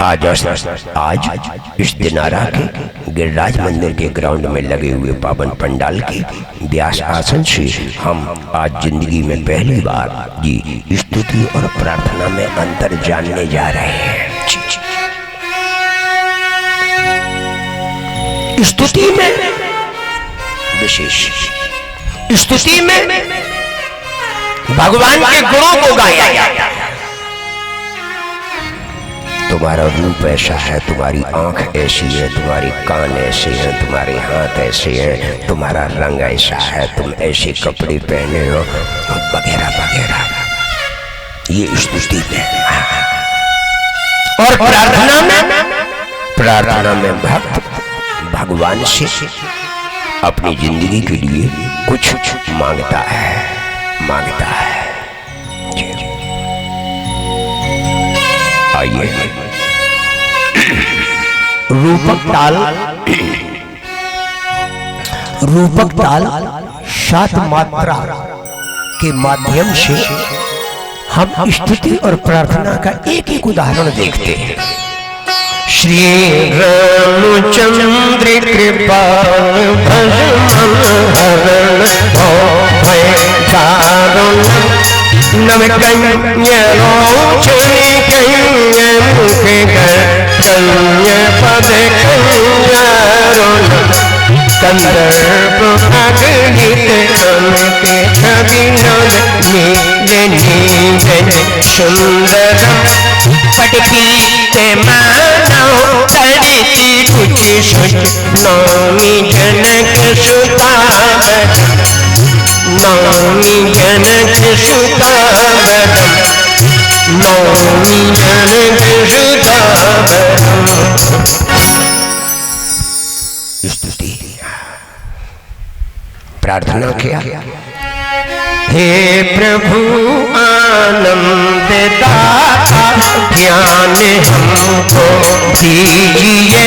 आज इस दिनारा के गिरिराज मंदिर के ग्राउंड में लगे हुए पावन पंडाल के व्यास आसन से हम आज जिंदगी में पहली बार जी स्तुति और प्रार्थना में अंतर जानने जा रहे हैं। स्तुति में विशेष, स्तुति में भगवान के गुणों को गाया जाता है। तुम्हारा रूप ऐसा है, तुम्हारी आंख ऐसी है, तुम्हारी कान ऐसे हैं, तुम्हारे हाथ ऐसे हैं, तुम्हारा रंग ऐसा है, तुम ऐसे कपड़े पहने हो, वगैरह वगैरह। ये स्तुति में। और प्रार्थना में भक्त भगवान से अपनी जिंदगी के लिए कुछ मांगता है। आइए रूपक ताल सात मात्रा के माध्यम से हम स्तुति और प्रार्थना का एक एक उदाहरण देखते हैं। श्री रामचंद्र कृपाल नव कन्या पद कंदर्प सुंदरम पटपीते मानव तड़ती कुछ सुच नौमी जनक सुतावरम नौमी जनक सुतावरम नौमी जनक सुतावरम। स्तुति प्रार्थना किया। हे प्रभु आनंद दाता ज्ञान हमको दीजिए,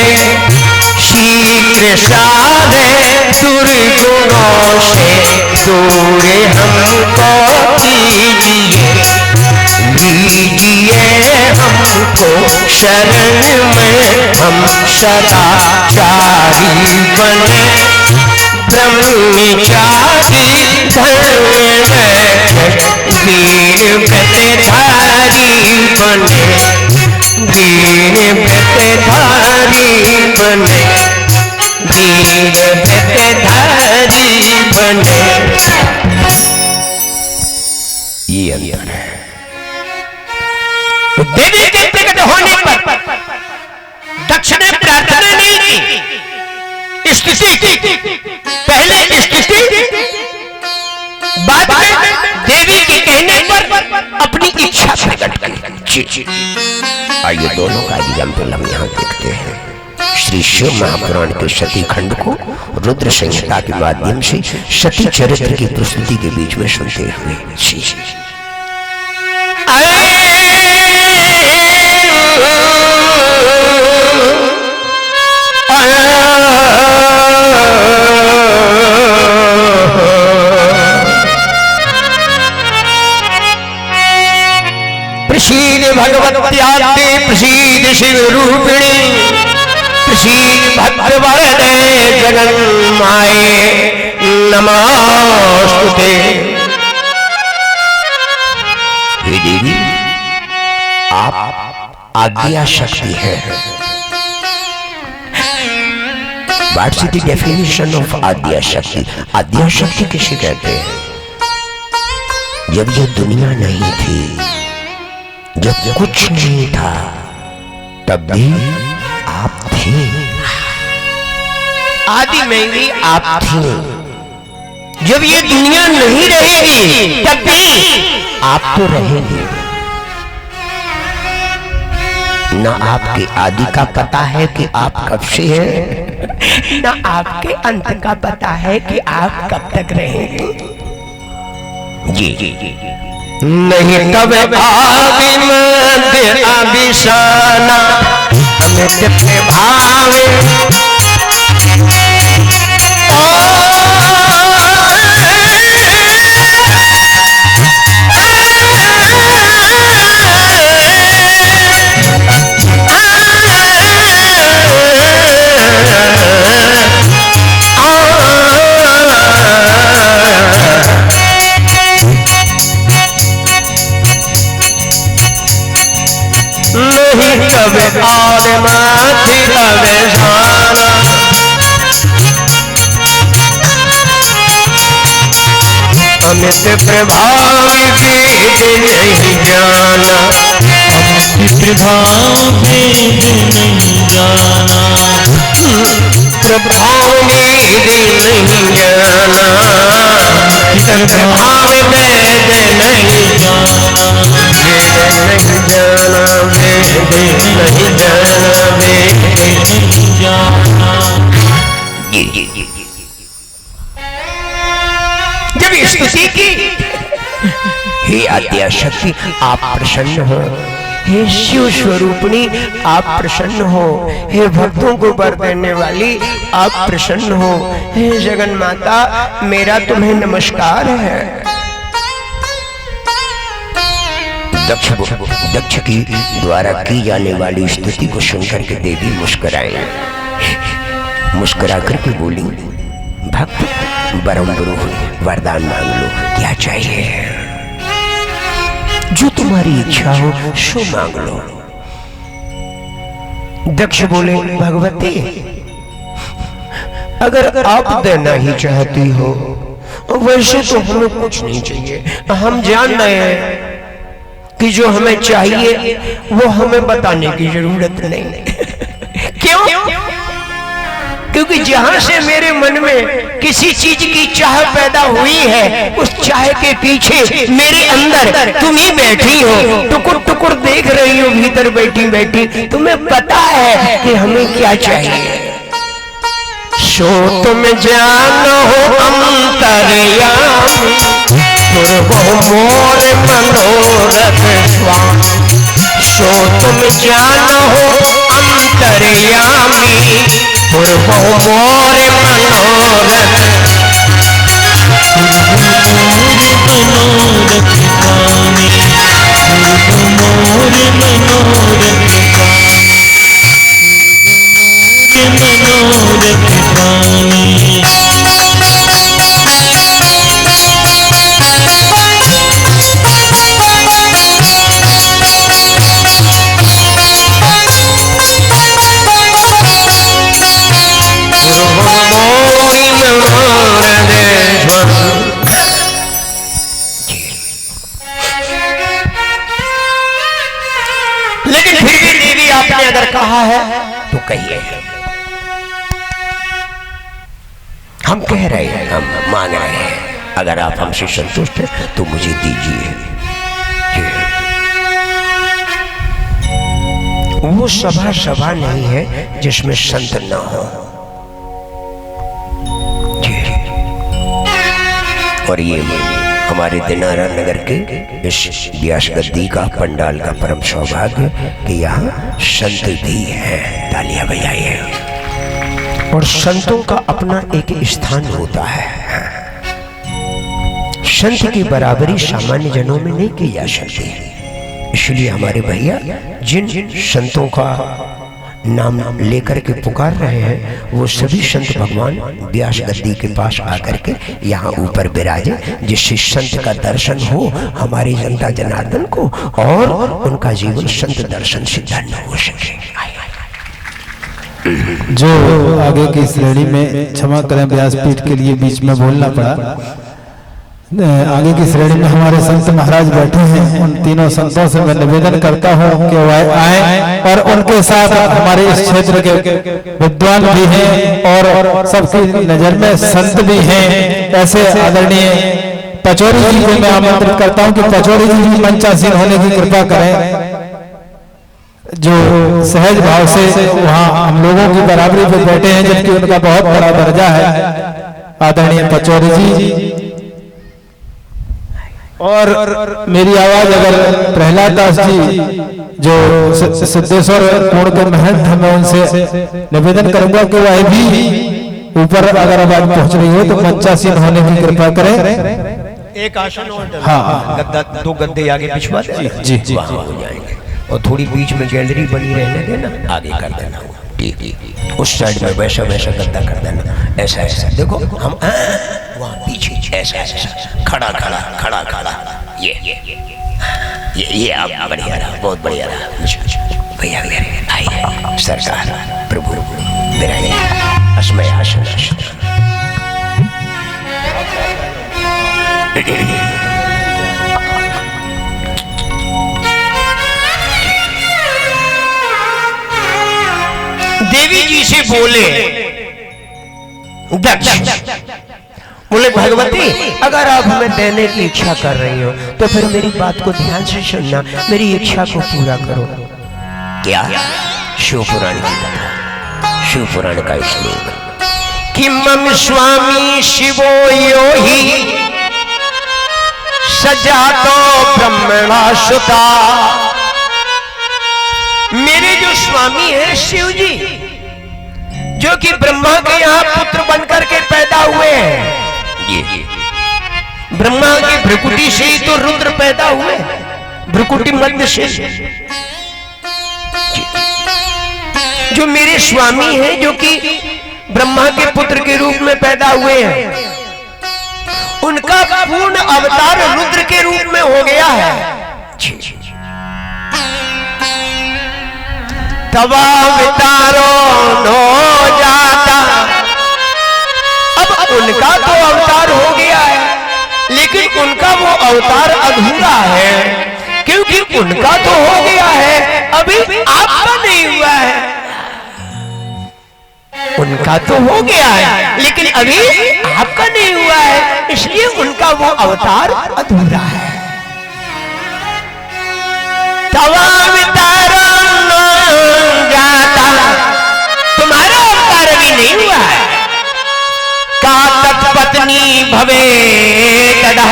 शीघ्र सारे दुर्गुणों से दूर हमको कीजिए, लीजिए हमको शरण में हम सदाचारी बने, ब्रह्मचारी धर्म दीन व्रतधारी बने, दीन व्रतधारी बने, दीन व्रतधारी बने। ये अंतर है। तो देवी के प्रकट होने पर दक्ष ने प्रार्थना नहीं की, स्तुति की। पहले स्तुति, बाद में देवी के कहने पर अपनी इच्छा प्रकट की। आइए दोनों का एग्जाम्पल हम यहाँ देखते हैं। श्री शिव महापुराण के सती खंड को रुद्र संहिता के माध्यम से सती चरित्र की प्रस्तुति के बीच में सुनते हुए प्रसीद भगवत्याते प्रसीद शिव रूपिणी, प्रसीद भद्रवरदे जगन माये नमोस्तुते। हे देवी, आप आज्ञा शक्ति है। What's the definition of आद्या शक्ति? आद्या शक्ति किसे कहते हैं? जब ये दुनिया नहीं थी, जब कुछ नहीं था, तब भी आप थे। आदि में भी आप थे। जब ये दुनिया नहीं रहेगी, तब भी आप तो रहेंगे। न आपके आदि का पता है कि आप कब से हैं, न आपके अंत का पता है कि आप कब तक रहेंगे। जी नहीं तब आदि मध्य अभिशाना अमित भावे कभी और माथी अवसाना अमित प्रभाव भेद नहीं जाना अमित प्रभाव भेद नहीं जाना प्रभाव भेद नहीं जाना प्रभाव भेद नहीं जाना भेद नहीं जाना भेद नहीं जाना भेद नहीं जाना। जब स्तुति की हे आद्याशक्ति आप प्रसन्न हो, हे शिव स्वरूपिणी आप प्रसन्न हो, हे भक्तों को वर देने वाली आप प्रसन्न हो, हे जगन माता मेरा तुम्हें नमस्कार है। दक्ष की द्वारा की जाने वाली स्तुति को सुनकर के देवी मुस्कुराए, मुस्कुरा करके बोली भक्त बरम्बरू वरदान मांग लो, क्या चाहिए जो तुम्हारी इच्छा हो सो मांग लो। दक्ष बोले भगवती अगर आप देना ही चाहती हो वैसे तो हमें कुछ नहीं चाहिए, हम जान रहे हैं कि जो हमें चाहिए वो हमें बताने की जरूरत नहीं। क्यों? क्योंकि जहां से मेरे मन में किसी चीज की चाह पैदा हुई है उस चाह के पीछे मेरे अंदर तुम ही बैठी हो, टुकुर टुकुर देख रही हो भीतर बैठी बैठी, तुम्हें पता है कि हमें क्या चाहिए। सो तुम जानो अंतर्यामी पूर्वो मोर मनोरथ स्वामी, सो तुम जानो अंतर्यामी पूर्वो मोर मनोरथ स्वामी, पूर्व मोर मनोरथ स्वामी। लेकिन फिर भी देवी आपने अगर कहा है तो कहिए, हम कह रहे हैं, हम मांग रहे हैं, अगर आप हमसे संतुष्ट हैं तो मुझे दीजिए। वो सभा नहीं है जिसमें संत ना हो। और ये हमारे दिनारा नगर के इस व्यास गद्दी का पंडाल का परम सौभाग्य कि यहाँ संत भी हैं। तालियां बजाइए। और संतों का अपना एक स्थान होता है, संत की बराबरी सामान्य जनों में नहीं की जा सकती। इसलिए हमारे भैया जिन संतों का नाम लेकर के पुकार रहे हैं वो सभी संत भगवान व्यास गद्दी के पास आकर के यहाँ ऊपर विराजे, जिससे संत का दर्शन हो हमारी जनता जनार्दन को और उनका जीवन संत दर्शन से धन्य हो सके। जो आगे की श्रेणी में क्षमा करें व्यासपीठ के लिए बीच में बोलना पड़ा, आगे की श्रेणी में हमारे संत महाराज बैठे हैं। उन तीनों संतों से मैं निवेदन करता हूं कि वह आए और उनके साथ हमारे इस क्षेत्र के विद्वान भी हैं और सबकी नजर में संत भी हैं। ऐसे आदरणीय पचौरी जी को मैं आमंत्रित करता हूं कि पचौरी जी भी मंचासीन होने की कृपा करें, जो सहज भाव से वहाँ हम लोगों की बराबरी पे बैठे हैं, जबकि उनका बहुत बड़ा दर्जा है। आदरणीय पचौरी जी। और मेरी आवाज अगर प्रहलाद दास जी जो सिद्धेश्वर कोण के महंत हैं, मैं उनसे निवेदन करूंगा कि वह भी ऊपर अगर आवाज पहुंच रही हो तो मंचासीन होने की कृपा करें। एक आसन और हाँ, गद्दा, दो गद्दे आगे पिछवा दे, जी जी वहाँ हो जाएंगे। और थोड़ी बीच में गैलरी बनी रहने देना, आगे कर देना। ठीक, उस साइड में वैसा वैसा गद्दा कर देना, ऐसा ऐसा। देखो हम वहाँ पीछे ऐसा ऐसा खड़ा खड़ा खड़ा खड़ा, ये आप बढ़िया रहा, बहुत बढ़िया रहा। भैया मेरे आइए सरकार प्रभु मेरा अस्मय आसन देवी जी से बोले दक्ष, बोले भगवती अगर आप हमें देने की इच्छा कर रही हो तो फिर मेरी बात को ध्यान से सुनना, मेरी इच्छा को पूरा करो। क्या? शिव पुराण की कथा, शिव पुराण का श्लोक कि मम स्वामी शिवो यो ही सजातो ब्रह्मणा सुता। मेरे जो स्वामी है शिव जी, जो कि ब्रह्मा के यहाँ पुत्र बनकर के पैदा हुए हैं, ब्रह्मा की भ्रुकुटी से ही तो रुद्र पैदा हुए, भ्रुकुटी मध्य से। जो मेरे स्वामी हैं, जो कि ब्रह्मा के पुत्र के रूप में पैदा हुए हैं, उनका पूर्ण अवतार रुद्र के रूप में हो गया है। तब अवतारो नो जाता, अब उनका तो अवतार हो गया है, लेकिन उनका वो अवतार अधूरा है, क्योंकि उनका तो हो गया है, अभी आपका नहीं हुआ है। उनका तो हो गया है, लेकिन अभी आपका नहीं हुआ है, इसलिए उनका वो अवतार अधूरा है। तब अवतार जाता, तुम्हारा अवतार अभी नहीं हुआ है। का तत्पत्नी भवे तदा,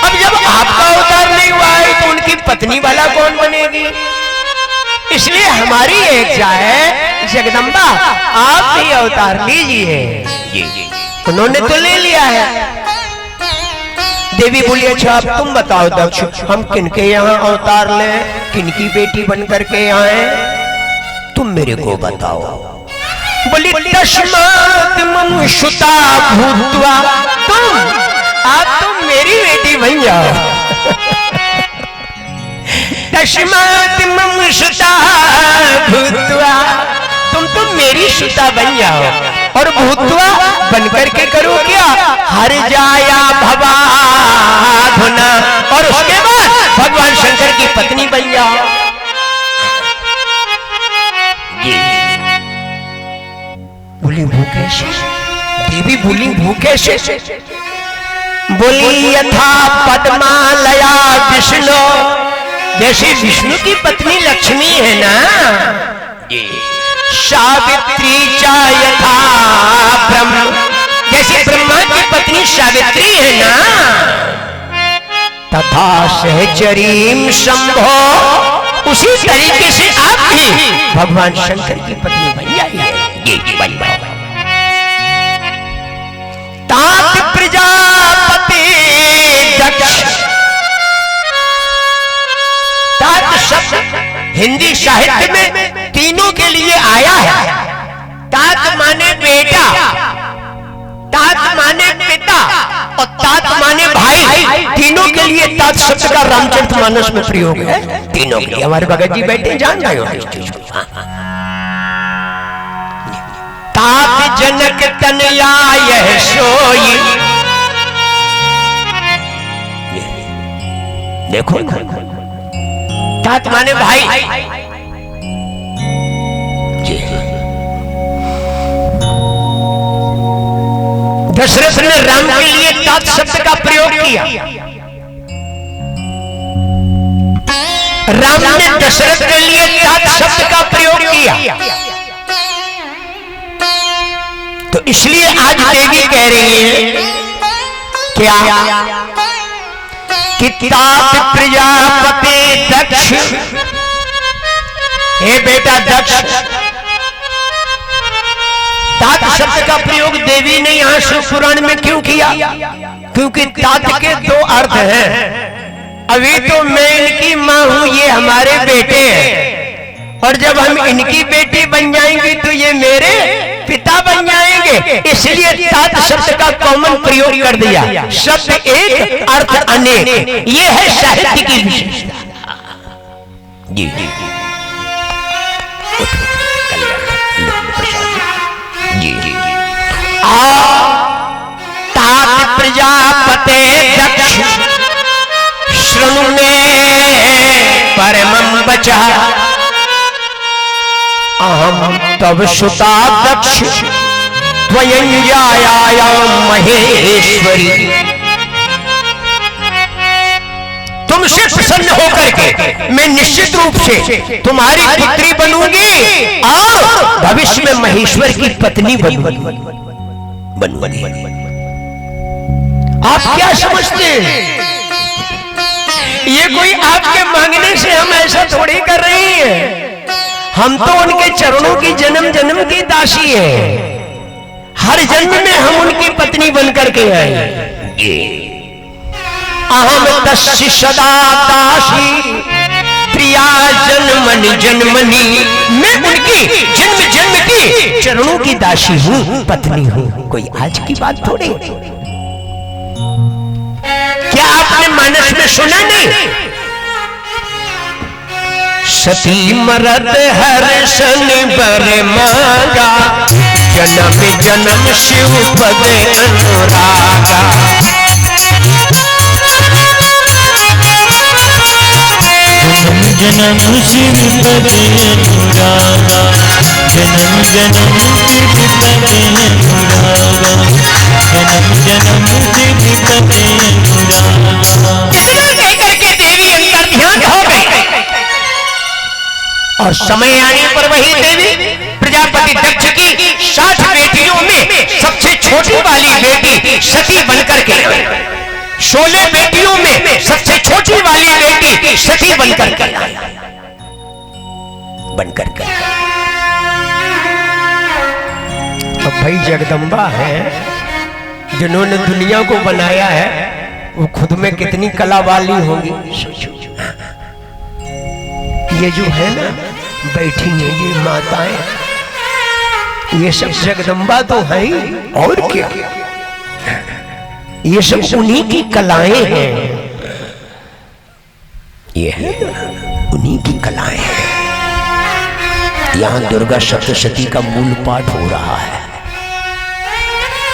अब जब आपका अवतार नहीं हुआ है तो उनकी पत्नी वाला कौन बनेगी? इसलिए हमारी इच्छा है जगदम्बा आप भी अवतार लीजिए। उन्होंने तो ले लिया है। देवी बोली अच्छा अब तुम बताओ दक्ष, हम किनके यहाँ अवतार लें, किनकी बेटी बन करके आए, तुम मेरे को बताओ। बोली तस्मात् मम सुता भूत्वा, तुम मेरी बेटी बन जाओ। तस्मात् मम सुता भूत्वा, तुम मेरी सुता बन जाओ, और भूत्वा बन करके करो क्या? हर जाया भवाधुना, और उसके बाद भगवान शंकर की पत्नी बन जाओ। बोली वो कैसे? देवी बोली वो कैसे? बोली यथा पद्मालया विष्णु, जैसे विष्णु की पत्नी लक्ष्मी है ना, सावित्री चा यथा ब्रह्म, जैसे ब्रह्मा की पत्नी सावित्री है ना, तथा सहचरीम शंभो, उसी तरीके से आप भी भगवान शंकर की पत्नी बन जाइए। तात प्रजापति दक्ष, तात शब्द हिंदी साहित्य में तीनों के लिए आया है। तात माने बेटा, तात माने पिता, और तात माने भाई, तीनों के लिए तात शब्द का रामचरितमानस में प्रयोग है। तीनों के लिए हमारे भगत जी बैठे जान रहे हो इस चीज को। तात जनक तनया यह सोई, देखो तात माने भाई। दशरथ ने राम के लिए तात शब्द का प्रयोग किया। राम ने दशरथ के लिए तात शब्द का प्रयोग किया। तो इसलिए आज देवी कह रही है क्या कि तात प्रजापति दक्ष, हे बेटा दक्ष। तात शब्द का प्रयोग देवी ने यहां शिव पुराण में क्यों किया? क्योंकि तात के दो अर्थ हैं। अभी तो मैं इनकी मां हूं, ये हमारे बेटे हैं, और जब हम इनकी बेटी बन जाएंगे तो ये मेरे पिता बन जाएंगे। इसलिए तात शब्द का कॉमन प्रयोग कर दिया। शब्द एक, अर्थ अनेक, ये है साहित्य की विशेषता। जी जी, जी जी तात प्रजापते दक्ष शृणु मे परमं वचः अहम तव सुता दक्ष त्वयं जायायां महेश्वरी। तुमसे प्रसन्न होकर के मैं निश्चित रूप से तुम्हारी पुत्री बनूंगी और भविष्य में महेश्वर की पत्नी बनूंगी। आप क्या समझते हैं? ये कोई आपके मांगने से हम ऐसा थोड़ी कर रही हैं। हम तो उनके चरणों की जन्म जन्म की दासी हैं। हर जन्म में हम उनकी पत्नी बनकर के आए। अहम तस्य सदा दासी प्रिया जन्मनि जन्मनि। मैं उनकी जन्म जन्म की चरणों की दासी हूँ, पत्नी हूँ। कोई आज की बात थोड़ी। क्या आपने मानस में सुना नहीं? सती मरद हर्षण बर मांगा जन्म जन्म शिव पद अनुरागा। जन्म शिव पद अनुरागा जन्म जन्म शिव पद अनुरागा जन्म जन्म शिव पद अनुरागा। कहकर के देवी अंतर ध्यान हो गई और समय आने पर वही देवी प्रजापति दक्ष की 60 बेटियों में सबसे छोटी वाली बेटी सती बनकर के 16 बेटियों में सबसे छोटी वाली बेटी सती बनकर के अब भाई जगदम्बा है जिन्होंने दुनिया को बनाया है, वो खुद में कितनी कला वाली होंगी। ये जो है ना बैठी है ये माताएं, ये सब जगदम्बा तो है ही, और क्या। ये सब उन्हीं की कलाएं हैं। ये है उन्हीं की कलाएं हैं। यहां दुर्गा सप्तशती का मूल पाठ हो रहा है।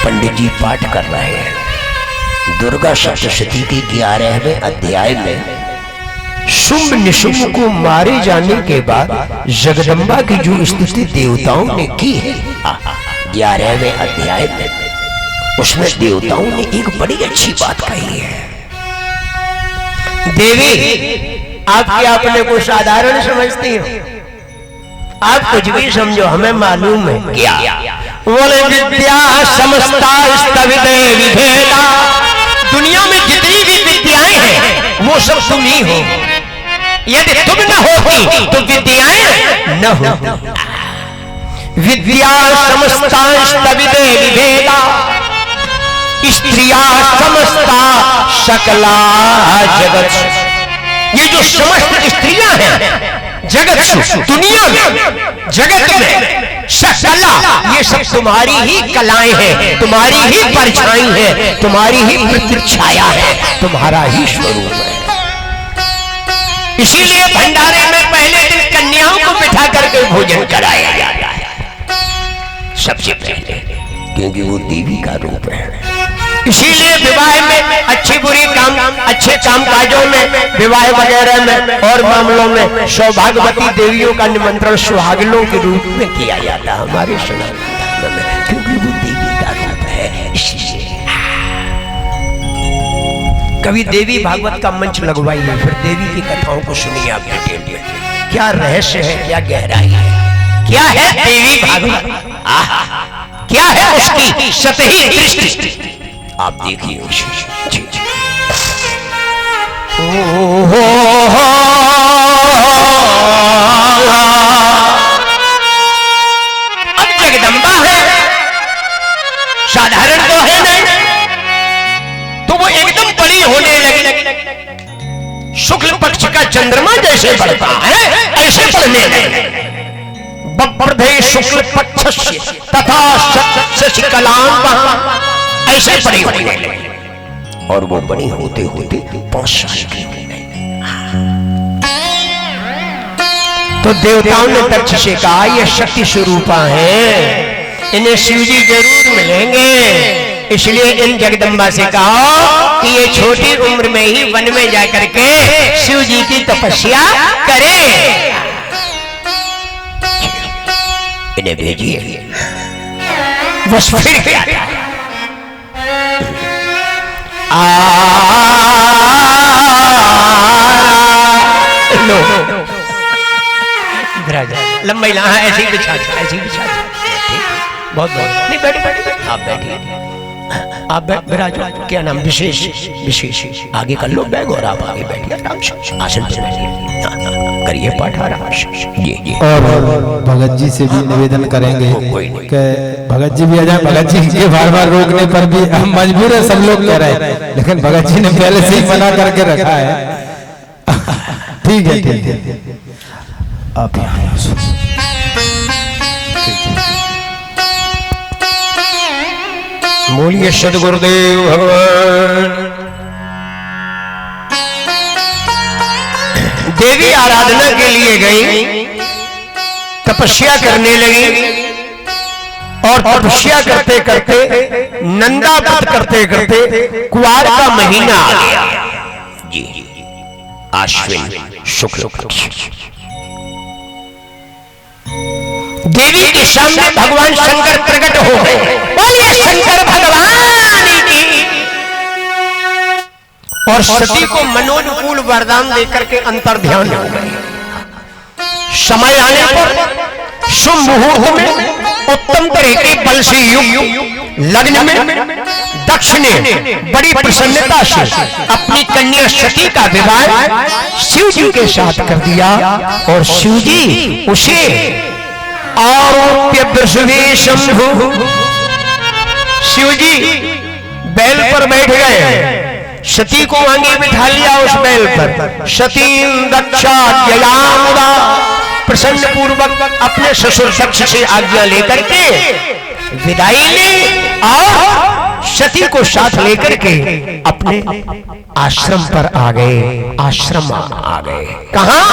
पंडित जी पाठ कर रहे हैं। दुर्गा सप्तशती के 11वें अध्याय में शुंभ निशुंभ को मारे जाने के बाद जगदम्बा की जो स्तुति देवताओं ने की है 11वें अध्याय में, उसमें देवताओं ने एक बड़ी अच्छी बात कही है। देवी आप क्या अपने को साधारण समझती हो? आप कुछ भी समझो, हमें मालूम है क्या। बोले विद्या समस्ता स्तविदे विभेदा। दुनिया में जितनी भी विद्याएं हैं वो सब तुम ही हो। यदि तुम न होती तो विद्याएं न हो। विद्या समस्ता स्तविदे विभेदा स्त्रिया समस्ता सकला जगत। ये जो समस्त स्त्रियां हैं जगत दुनिया में, जगत में सकला, ये सब तुम्हारी ही कलाएं हैं, तुम्हारी ही परछाई है, तुम्हारी ही प्रतिछाया है, तुम्हारा ही स्वरूप है। इसीलिए भंडारे में पहले दिन कन्याओं को बिठा करके भोजन कराया जाता है सबसे पहले, क्योंकि वो देवी का रूप है। इसीलिए विवाह में अच्छी बुरी काम, अच्छे काम काजों में, विवाह वगैरह में और मामलों में सौभाग्यवती देवियों का निमंत्रण सुहागिनों के रूप में किया जाता है हमारे सनातन धर्म में, क्योंकि वो देवी का रूप है। इसलिए कभी देवी भागवत का मंच लगवाइए, फिर देवी की कथाओं को सुनिए आप डिटेल में। क्या रहस्य है, क्या गहराई है, क्या है देवी भागवत, क्या है उसकी सतही दृष्टि, आप देखिए। अब जगदम्बा है, साधारण तो है नहीं, तो वो एकदम बड़ी होने लगी। शुक्ल पक्ष का चंद्रमा जैसे बढ़ता है ऐसे बढ़ने लगे। बब्रधे शुक्ल पक्ष तथा शशिकलां ऐसे बड़ी होने लगी, और वो बड़ी होते होते 5 साल की हो गई। तो देवताओं ने दक्ष से कहा ये शक्ति स्वरूपा है, इन्हें शिव जी जरूर मिलेंगे, इसलिए इन जगदम्बा से कहो कि ये छोटी उम्र में ही वन में जाकर के शिव जी की तपस्या करें। इन्हें भेजिए। बस फिर क्या लो लंबाई ऐसे ही बिछा, ऐसे ही बिछा। बहुत बहुत नहीं, बैठिए आप बैठिए, आप विराजो। क्या नाम? विशेष विशेष आगे कर लो बैग और आप आगे बैठिए, आराम से आसन पे बैठिए, करिए पाठ आराम से। जी। और भगत जी से भी निवेदन करेंगे कि भगत जी भी आ जाए। भगत जी के बार बार रोकने पर भी हम मजबूर है, सब लोग कह रहे हैं, लेकिन भगत जी ने पहले से ही मना करके रखा है। ठीक है, ठीक है, आप बोलिए सदगुरुदेव भगवान। देवी आराधना के लिए गई, तपस्या करने लगी और तपस्या करते करते नंदा व्रत करते करते कुआर का महीना आ गया। जी, आश्विन शुक्ल पक्ष। देवी के सामने भगवान शंकर प्रकट हो गए। बोलिए शंकर भगवान की। और सती को मनोनुकूल वरदान देकर के अंतर्ध्यान हो गए। समय आने पर शुभ मुहूर्त में उत्तम तरह के बल से युक्त लग्न में दक्ष ने बड़ी प्रसन्नता से अपनी कन्या सती का विवाह शिव जी के साथ कर दिया और शिव जी उसे आरोप्य वृषभे शंभु, शिव जी बैल पर बैठ गए, सती को आगे बिठा लिया उस बैल पर। सती दक्षा जयामुदा प्रसन्न पूर्वक अपने ससुर दक्ष से आज्ञा लेकर के विदाई ली और सती को साथ लेकर के अपने आश्रम पर आ गए। आश्रम आ गए कहां?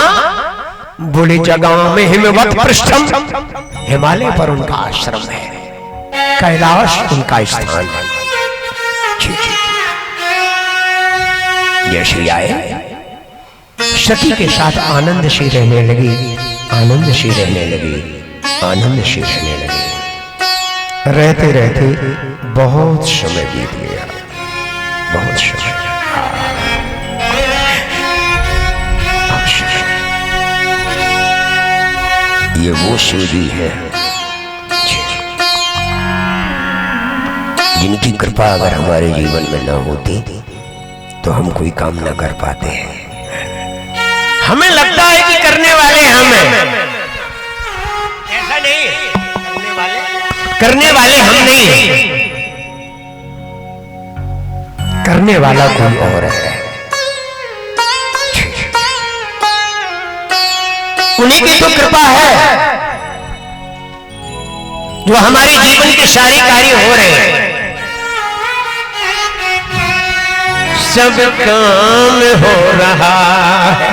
बोले जगह में हिमवत पृष्ठम, हिमालय पर उनका आश्रम है, कैलाश उनका स्थान है। जैसे आए सती के साथ आनंद से रहने लगी, आनंद से रहने लगी, आनंद से रहने लगी। रहते रहते बहुत समय बीत गया, बहुत समय। ये वो शिव जी है जिनकी कृपा अगर हमारे जीवन में न होती तो हम कोई काम न कर पाते हैं। हमें लगता है कि करने वाले हम हैं, ऐसा नहीं है। करने वाले हम नहीं हैं, करने वाला कोई और है। उन्हीं की तो कृपा है जो हमारे जीवन के सारे कार्य हो रहे हैं। सब काम हो रहा है